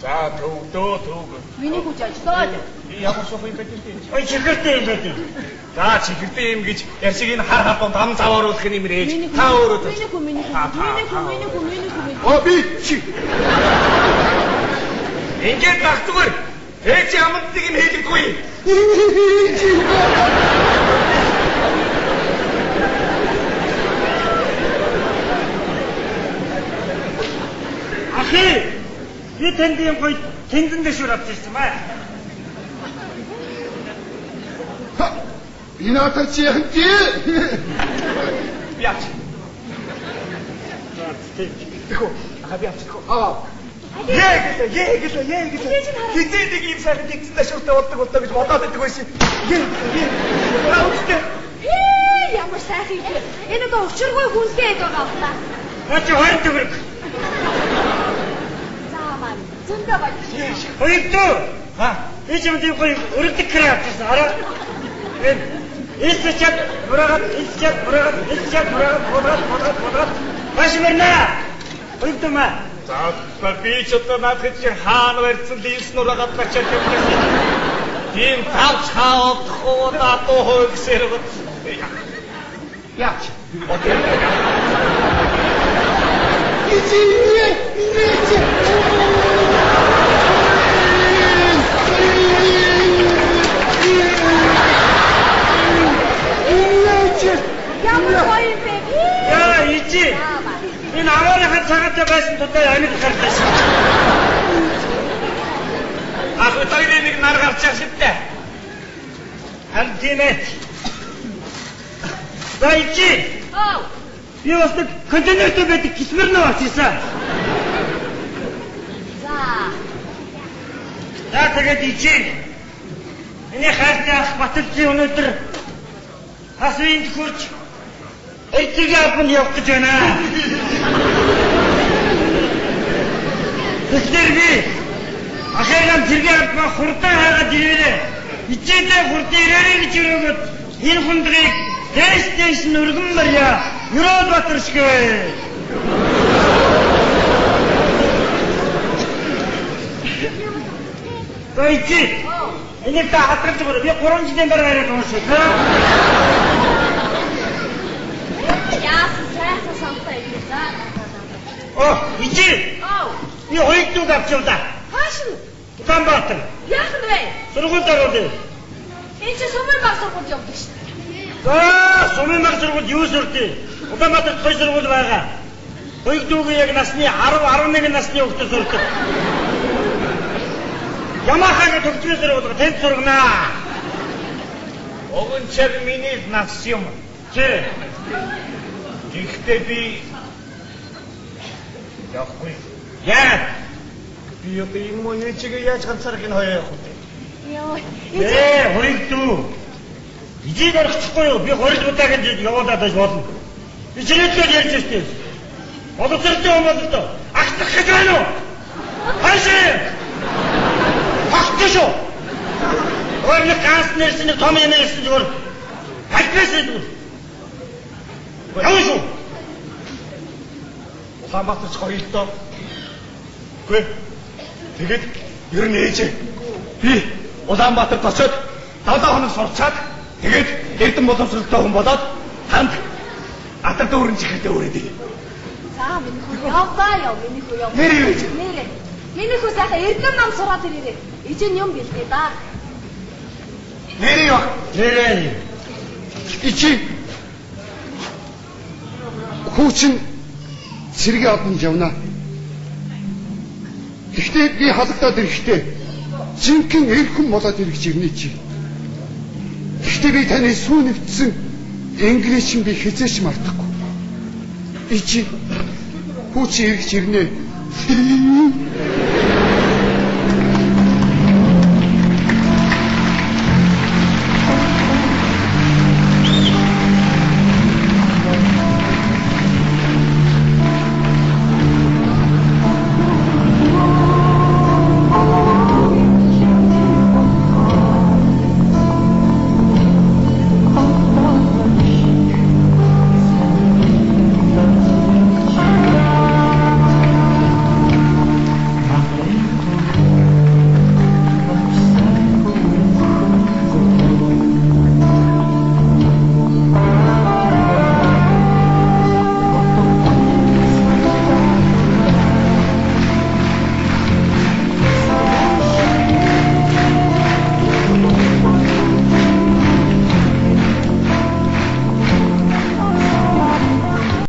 За төв. Миний хүч ажлаа. Ямар суух юм бэ тийм. Ой чихэртэй юм байт. За чихэртэй юм гэж ярьсыг энэ хар хатунд ам завааруулах юм ирээж. Та өөрөө. Миний хүн. Оо би чи. Ингээд багтгаар ээж амтдаг юм хэлдэггүй. Ахи, би тэнд юм гоё тэндэн дэшүүр авч ирсэн бай. Би надад чи яах вэ? Би авч. Тэхүү, би авч. Яг хизээ нэг юм сайхан тэгсэн дэшүүртэй болдог гэж бодоод байдаг байсан. Ямар сайхан юм. Энэ одоо өчргөө хүнтэй байгаа юм байна. Наач 20 төгрөг. Заамаа. Зөндөө бай. Хоёрдоо. Би ч юм тийм гоё өргөдөг хэрэг авчихсан. Хараа. Эсчэд мураад. Баш мөрнө. Хоёрдоо маа. За би ч одоо надад чи хаана барьсан линс нураагаад бачаад явчихсан. Тийм тавч хаадахгүй датуу хойгсээр. Яач. Окей. Яа, ичи. Энэ аваарынхаа цагаатай байсан тулаа амьд гарсан. Ах өтөйний нэг нар гарч явах шивтэй. Харин тийм ээ. За ичи. Би бас нэг контейнертэй байдаг кисмэрнөө авчихсан. За тэгээд ичи. Энэ хайртай ах Баталжи өнөөдөр хасвын хурж эцэг апанд явах гэж байна. Тэгэхээр би ахыгам зэрэг апа хурдан хайгаад ирээрээ. Ичээдээ хурдан ирээрээ гэж өрөөгөөд энэ хүндрийг дэйшн өргөн марья. Юрод Батаршгүй. Гойчи. Энийг та хатгаж өгөөрэй. Би 3 жилийн дараа хараад уншиж. Яасан сайхан самтай юм за. Ичи. Би хоёрдуг авчихваа. Хааш нь? Улаанбаатар. Яах вэ? Сургууль даруулъя. Энэ чи сумын баг сургууль явдаг шүү дээ. Сумын баг сургууль юу сурдээ? Улаанбаатарт хоёр сургууль байгаа. Хоёрдуг яг насны 10-11 насны хүүхдүүд сурдаг. Ямахагийн төгсгөл сургууль тэнд сургана. Огон чаг миний нас юм. Чи. Ихтэй би явахгүй. Яа. Би юм уу чиг яаж ганцаар гин хоёо явах вэ? Йоо. Хоёрдуг. Ижиг орчихгүй юу? Би 2 удаагийн жид явуулаад байж болно. Би чирээдгээр ярьж штеп. Боловсролтой юм бол тоо. Ахтах гэж байна уу? Хайшаа. Ахташоо. Өөрөөр ганц нэрсэн том юм ярьсан зүгээр. Хайхлээсэй зүгээр. Яавш. Улаанбаатарч хоёрдоо. Гүй. Тэгэд ер нь ээжээ. Би Улаанбаатарт очиод 7 хоног сурчаад тэгээд эрдэм боловсролтой хүн болоод танд атар дүүрэн чихэртэй өрөөдөг. За миний хүү яваа миний хүү яваа. Нэрээ. Миний хүү сайхан эрдэм нам сураад ирээрээ. Ижин юм бэлдээ да. Нэрээ юу? Нэрээ. Ичи. Хүүчин сэргээ аванд явна. Гэхдээ би халагдаад ирэхдээ жинхэнэ эрхэм болоод ирэх ирнэ чи. Гэхдээ би таны сүү нэвтсэн инглиш би хизээч мартахгүй. Ичи хүүчин ирэх ирнэ.